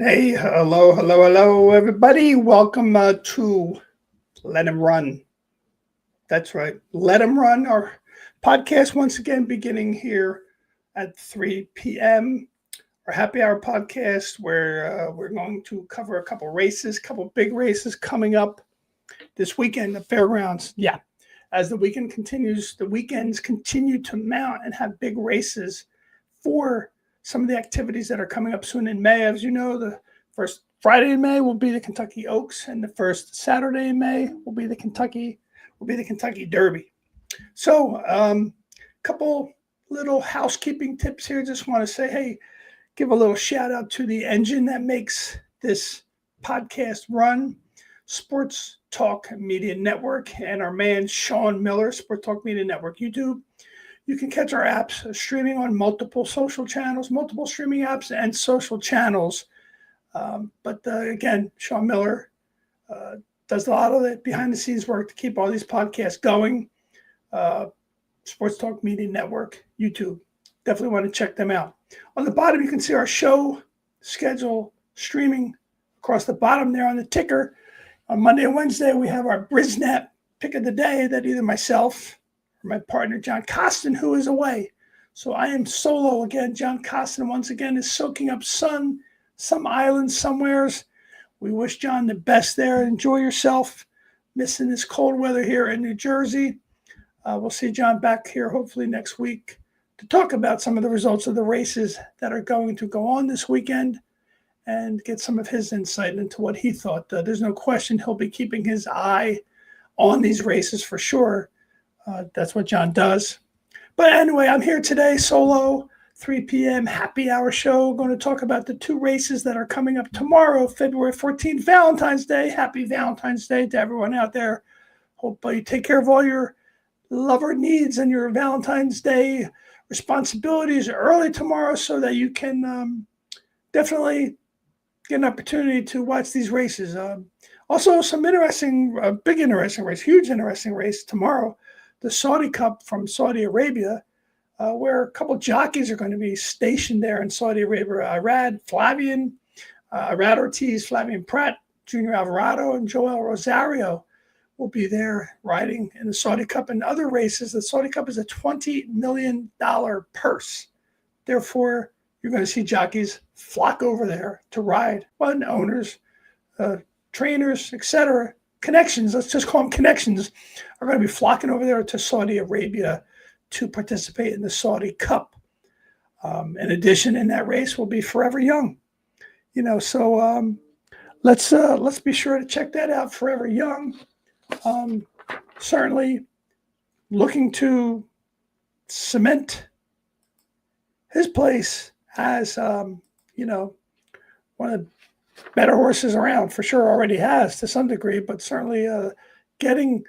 Hey, hello, everybody. Welcome to Let Him Run. That's right. Let Him Run, our podcast once again beginning here at 3 p.m. Our happy hour podcast where we're going to cover a couple big races coming up this weekend, the fairgrounds. Yeah, as the weekend continues, the weekends continue to mount and have big races for some of the activities that are coming up soon in May. As you know, the first Friday in May will be the Kentucky Oaks, and the first Saturday in May will be the Kentucky Derby. So, couple little housekeeping tips here. Just want to say, hey, give a little shout out to the engine that makes this podcast run, Sports Talk Media Network, and our man Sean Miller, Sports Talk Media Network YouTube. You can catch our apps streaming on multiple social channels, multiple streaming apps and social channels. But again, Sean Miller does a lot of the behind the scenes work to keep all these podcasts going. Sports Talk Media Network, YouTube. Definitely want to check them out. On the bottom, you can see our show schedule streaming across the bottom there on the ticker. On Monday and Wednesday, we have our Brisnet pick of the day that either myself or my partner, John Costin, who is away. So I am solo again. John Costin, once again, is soaking up sun, some island somewheres. We wish John the best there. Enjoy yourself. Missing this cold weather here in New Jersey. We'll see John back here hopefully next week to talk about some of the results of the races that are going to go on this weekend and get some of his insight into what he thought. There's no question he'll be keeping his eye on these races for sure. That's what John does. But anyway, I'm here today solo, 3 p.m. happy hour show. Going to talk about the two races that are coming up tomorrow, February 14th, Valentine's Day. Happy Valentine's Day to everyone out there. Hope you take care of all your lover needs and your Valentine's Day responsibilities early tomorrow so that you can definitely get an opportunity to watch these races. Also, some interesting race tomorrow, the Saudi Cup from Saudi Arabia, where a couple jockeys are going to be stationed there in Saudi Arabia. Irad Ortiz, Flavian Pratt, Junior Alvarado, and Joel Rosario will be there riding in the Saudi Cup and other races. The Saudi Cup is a $20 million purse. Therefore, you're going to see jockeys flock over there to ride. Well, owners, trainers, etc., connections, let's just call them connections, are going to be flocking over there to Saudi Arabia to participate in the Saudi Cup. In addition, in that race will be Forever Young. So let's be sure to check that out, Forever Young. Certainly looking to cement his place as, one of the better horses around, for sure already has to some degree, but certainly getting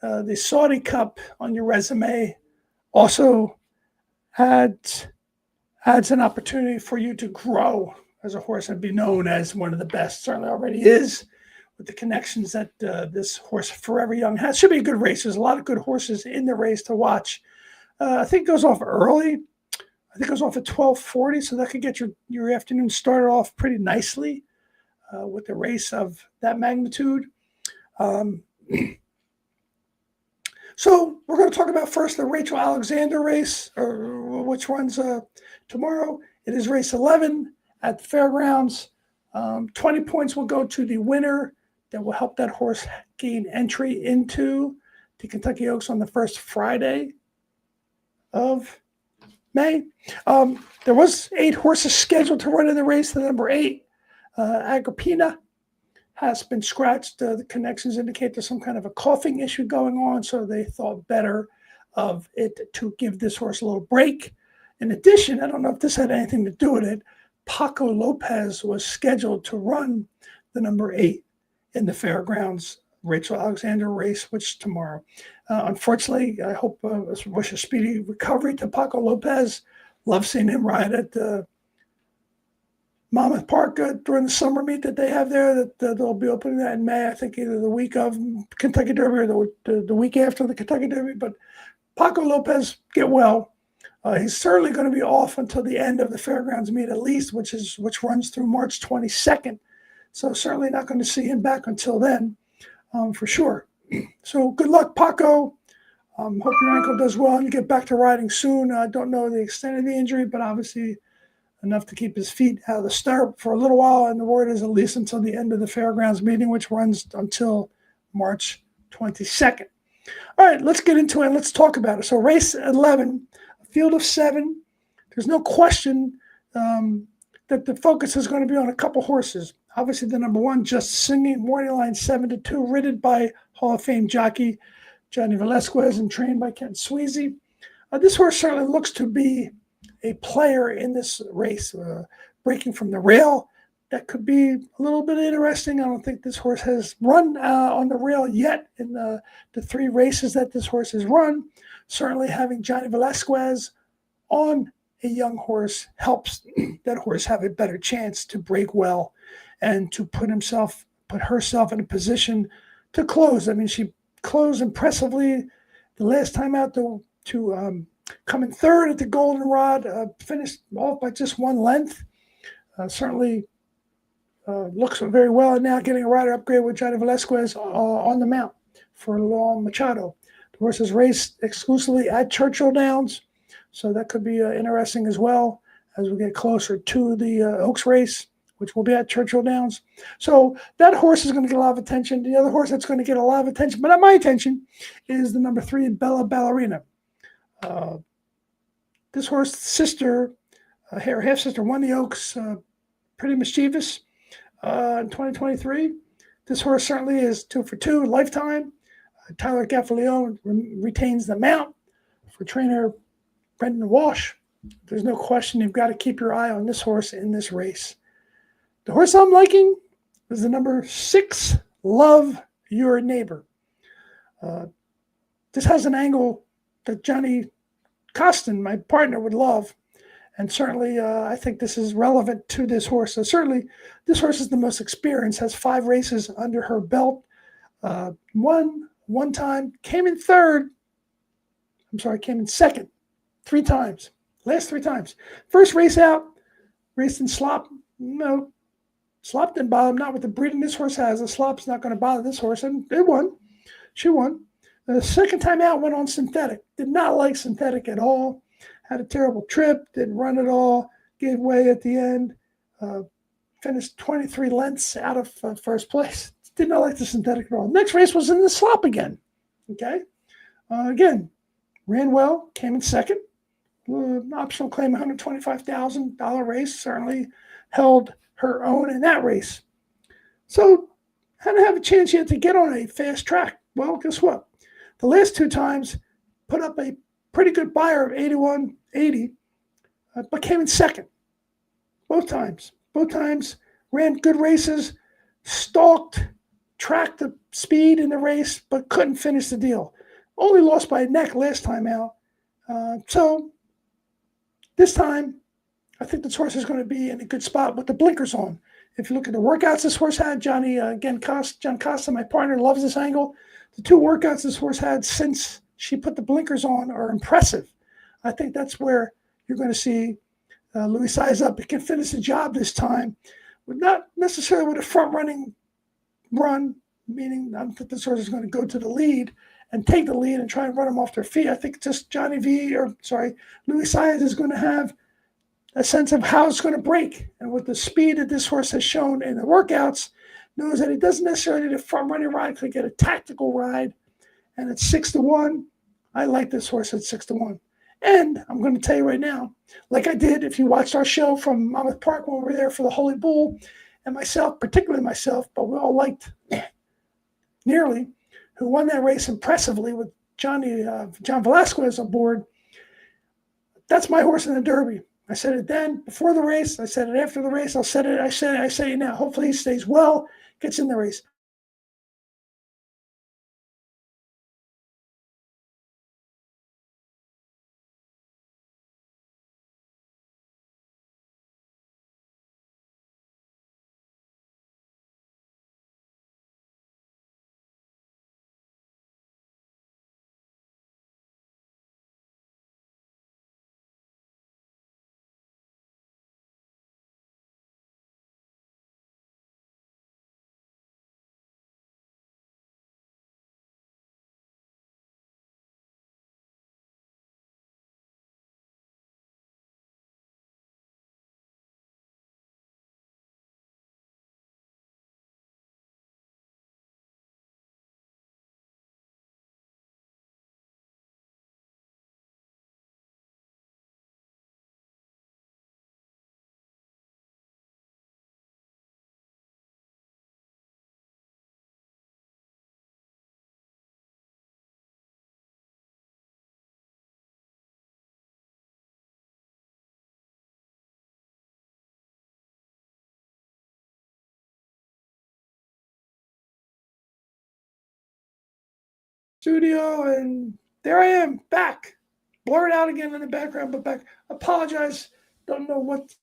the Saudi Cup on your resume also adds an opportunity for you to grow as a horse and be known as one of the best. Certainly already is with the connections that this horse Forever Young has. Should be a good race. There's a lot of good horses in the race to watch. I think it goes off early. I think it goes off at 12:40, so that could get your afternoon started off pretty nicely with a race of that magnitude. So we're going to talk about first the Rachel Alexandra race, which runs tomorrow. It is race 11 at the fairgrounds. 20 points will go to the winner. That will help that horse gain entry into the Kentucky Oaks on the first Friday of May. There was 8 horses scheduled to run in the race. The number 8, Agrippina, has been scratched. The connections indicate there's some kind of a coughing issue going on, so they thought better of it to give this horse a little break. In addition, I don't know if this had anything to do with it, Paco Lopez was scheduled to run the number 8 in the fairgrounds Rachel Alexandra race, which is tomorrow. Unfortunately, I hope wish a speedy recovery to Paco Lopez. Love seeing him ride at Monmouth Park during the summer meet that they have there. That they'll be opening that in May. I think either the week of Kentucky Derby or the week after the Kentucky Derby. But Paco Lopez, get well. He's certainly going to be off until the end of the fairgrounds meet at least, which runs through March 22nd. So certainly not going to see him back until then, for sure. So good luck, Paco. Hope your ankle does well and you get back to riding soon. I don't know the extent of the injury, but obviously enough to keep his feet out of the stirrup for a little while. And the word is at least until the end of the fairgrounds meeting, which runs until March 22nd. All right, let's get into it and let's talk about it. So race 11, a field of 7. There's no question that the focus is going to be on a couple horses. Obviously, the number 1, Just Singing, morning line 7-2, ridden by Hall of Fame jockey Johnny Velasquez and trained by Ken Sweezy. This horse certainly looks to be a player in this race, breaking from the rail. That could be a little bit interesting. I don't think this horse has run on the rail yet in the 3 races that this horse has run. Certainly having Johnny Velasquez on a young horse helps that horse have a better chance to break well and to put herself in a position to close. I mean, she closed impressively the last time out to come in third at the Goldenrod, finished off by just 1 length. Certainly looks very well, and now getting a rider upgrade with Johnny Velasquez on the mount for Long Machado. The horse is raced exclusively at Churchill Downs, so that could be interesting as well as we get closer to the Oaks race, which will be at Churchill Downs. So that horse is going to get a lot of attention. The other horse that's going to get a lot of attention, but not my attention, is the number 3, Bella Ballerina. This horse's sister, her half-sister, won the Oaks, pretty mischievous in 2023. This horse certainly is 2 for 2, lifetime. Tyler Gaffalione retains the mount for trainer Brendan Walsh. There's no question you've got to keep your eye on this horse in this race. The horse I'm liking is the number 6, Love Your Neighbor. This has an angle that Johnny Costin, my partner, would love. And certainly I think this is relevant to this horse. So certainly this horse is the most experienced, has 5 races under her belt. Won one time, came in second 3 times. Last 3 times. First race out, raced in slop. No, slop didn't bother him, not with the breeding this horse has. The slop's not going to bother this horse, and it won. She won. The second time out went on synthetic. Did not like synthetic at all. Had a terrible trip, didn't run at all, gave way at the end, finished 23 lengths out of first place. Did not like the synthetic at all. Next race was in the slop again. Okay. Again, ran well, came in second. Optional claim, $125,000 race, certainly held her own in that race. So, hadn't have a chance yet to get on a fast track. Well, guess what? The last 2 times put up a pretty good buyer of 81.80, but came in second. Both times ran good races, stalked, tracked the speed in the race, but couldn't finish the deal. Only lost by a neck last time out. So this time, I think this horse is going to be in a good spot with the blinkers on. If you look at the workouts this horse had, John Costa, my partner, loves this angle. The 2 workouts this horse had since she put the blinkers on are impressive. I think that's where you're going to see Louis size up. He can finish the job this time, but not necessarily with a front-running run, meaning I don't think this horse is going to go to the lead and take the lead and try and run them off their feet. I think just Louis Saez is going to have a sense of how it's going to break. And with the speed that this horse has shown in the workouts, knows that he doesn't necessarily need a front-running ride, could get a tactical ride. And at 6-1, I like this horse at 6-1. And I'm going to tell you right now, like I did, if you watched our show from Monmouth Park when we were there for the Holy Bull, and myself, particularly myself, but we all liked Nearly, who won that race impressively with John Velasquez on board. That's my horse in the Derby. I said it then, before the race. I said it after the race. I say it now. Hopefully he stays well, gets in the race. studio, and there I am, back. Blurred out again in the background, but back. Apologize. Don't know what.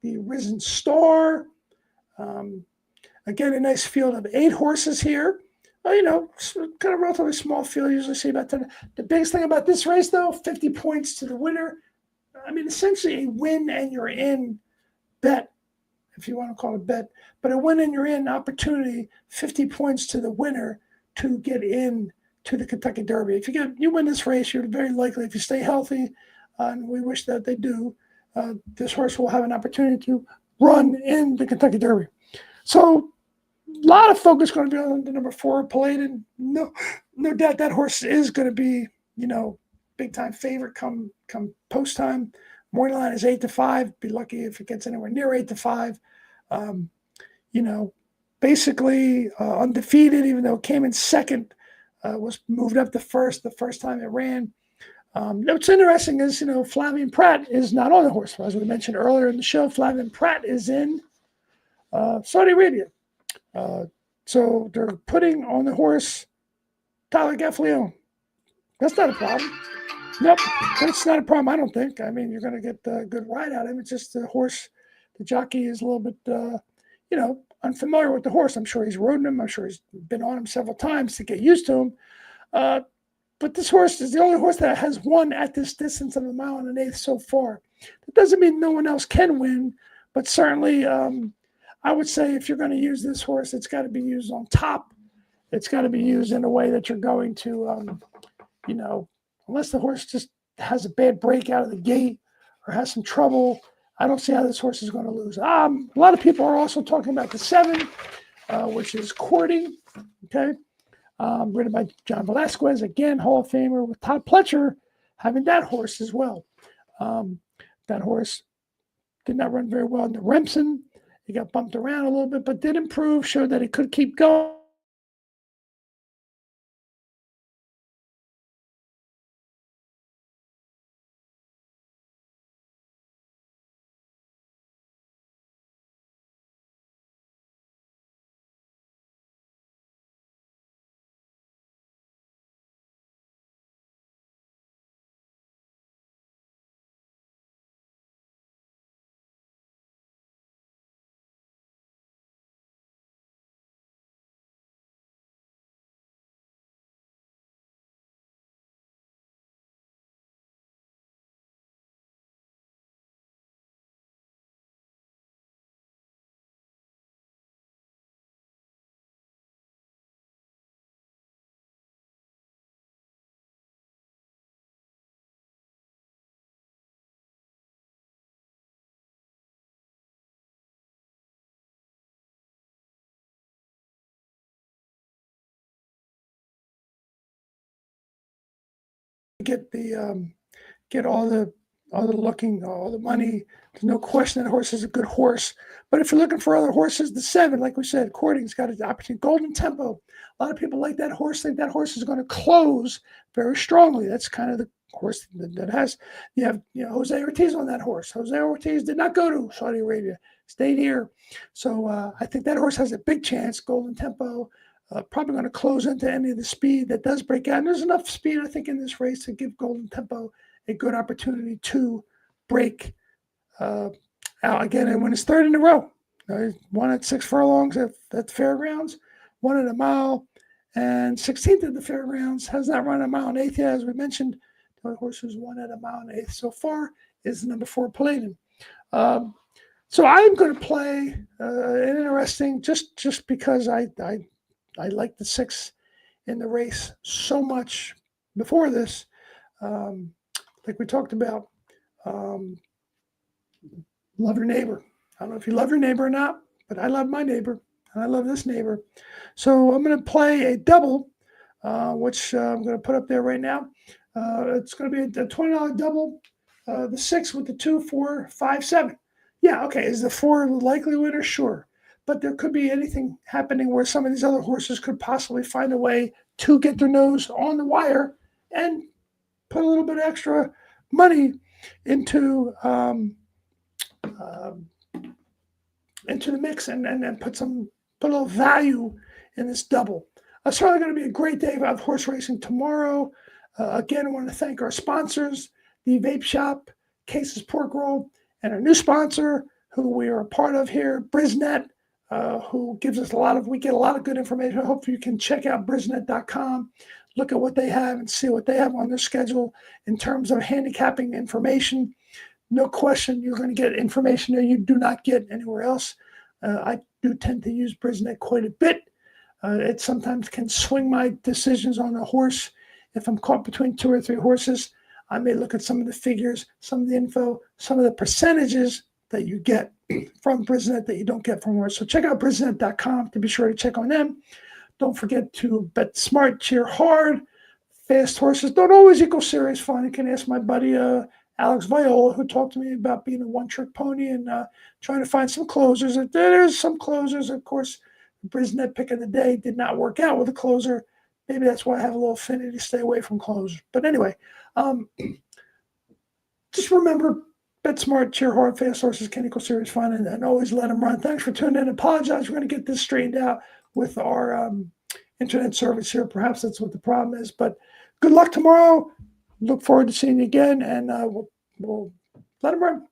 The Risen Star. Um, Again, a nice field of 8 horses here. Kind of relatively small field. Usually see about 10. The biggest thing about this race, though, 50 points to the winner. I mean, essentially a win and you're in bet, if you want to call it a bet, but a win and you're in opportunity, 50 points to the winner to get in to the Kentucky Derby. If you win this race, you're very likely, if you stay healthy, and we wish that they do, this horse will have an opportunity to run in the Kentucky Derby. So a lot of focus going to be on the number 4, Paladin. No doubt that horse is going to be, big time favorite come post time. Morning line is 8-5. Be lucky if it gets anywhere near 8-5. Basically undefeated, even though it came in second, was moved up to first the first time it ran. What's interesting is, Flavien Prat is not on the horse. As we mentioned earlier in the show, Flavien Prat is in Saudi Arabia. So they're putting on the horse Tyler Gaffalione. That's not a problem. Nope, that's not a problem, I don't think. I mean, you're going to get a good ride out of him. It's just the horse, the jockey is a little bit, unfamiliar with the horse. I'm sure he's ridden him. I'm sure he's been on him several times to get used to him. But this horse is the only horse that has won at this distance of 1 1/8 miles so far. That doesn't mean no one else can win, but certainly I would say if you're going to use this horse, it's got to be used on top. It's got to be used in a way that you're going to, unless the horse just has a bad break out of the gate or has some trouble, I don't see how this horse is going to lose. A lot of people are also talking about the 7, which is Courting, okay? Ridden by John Velasquez, again, Hall of Famer, with Todd Pletcher having that horse as well. That horse did not run very well in the Remsen. He got bumped around a little bit, but did improve, showed that he could keep going. Get all the looking, all the money. There's no question that horse is a good horse. But if you're looking for other horses, the 7, like we said, Courting's got an opportunity. Golden Tempo. A lot of people like that horse, think that horse is going to close very strongly. That's kind of the horse that has, you have, Jose Ortiz on that horse. Jose Ortiz did not go to Saudi Arabia, stayed here. So I think that horse has a big chance. Golden Tempo, probably going to close into any of the speed that does break out. And there's enough speed, I think, in this race to give Golden Tempo a good opportunity to break out again and win his 3rd in a row. He won at 6 furlongs at the Fairgrounds, won at 1 mile, and 16th at the Fairgrounds. Has not run 1 1/8 miles yet, as we mentioned. The only horse who's won at 1 1/8 miles so far is the number 4, Paladin. So I'm going to play an interesting, just because I like the 6 in the race so much before this. Like we talked about, Um, love your neighbor. I don't know if you love your neighbor or not, but I love my neighbor, and I love this neighbor. So I'm going to play a double, which I'm going to put up there right now. It's going to be a $20 double. The 6 with the 2, 4, 5, 7. Yeah, okay. Is the 4 the likely winner? Sure. But there could be anything happening where some of these other horses could possibly find a way to get their nose on the wire and put a little bit of extra money into um, into the mix and put a little value in this double. It's certainly going to be a great day of horse racing tomorrow. Again, I want to thank our sponsors, the Vape Shop, Cases Pork Roll, and our new sponsor, who we are a part of here, Brisnet, who gives us we get a lot of good information. I hope you can check out brisnet.com, look at what they have and see what they have on their schedule in terms of handicapping information. No question, you're going to get information there you do not get anywhere else. I do tend to use Brisnet quite a bit. It sometimes can swing my decisions on a horse. If I'm caught between 2 or 3 horses, I may look at some of the figures, some of the info, some of the percentages that you get from Brisnet that you don't get from horse. So check out Brisnet.com to be sure to check on them. Don't forget to bet smart, cheer hard. Fast horses don't always equal serious fun. You can ask my buddy Alex Viola, who talked to me about being a one-trick pony and trying to find some closers. There's some closers, of course. Brisnet pick of the day did not work out with a closer. Maybe that's why I have a little affinity to stay away from closers. But anyway, just remember, bet smart, cheer hard, fast horses can equal serious fun, and always let them run. Thanks for tuning in. Apologize. We're going to get this straightened out with our internet service here. Perhaps that's what the problem is. But good luck tomorrow. Look forward to seeing you again, and we'll let them run.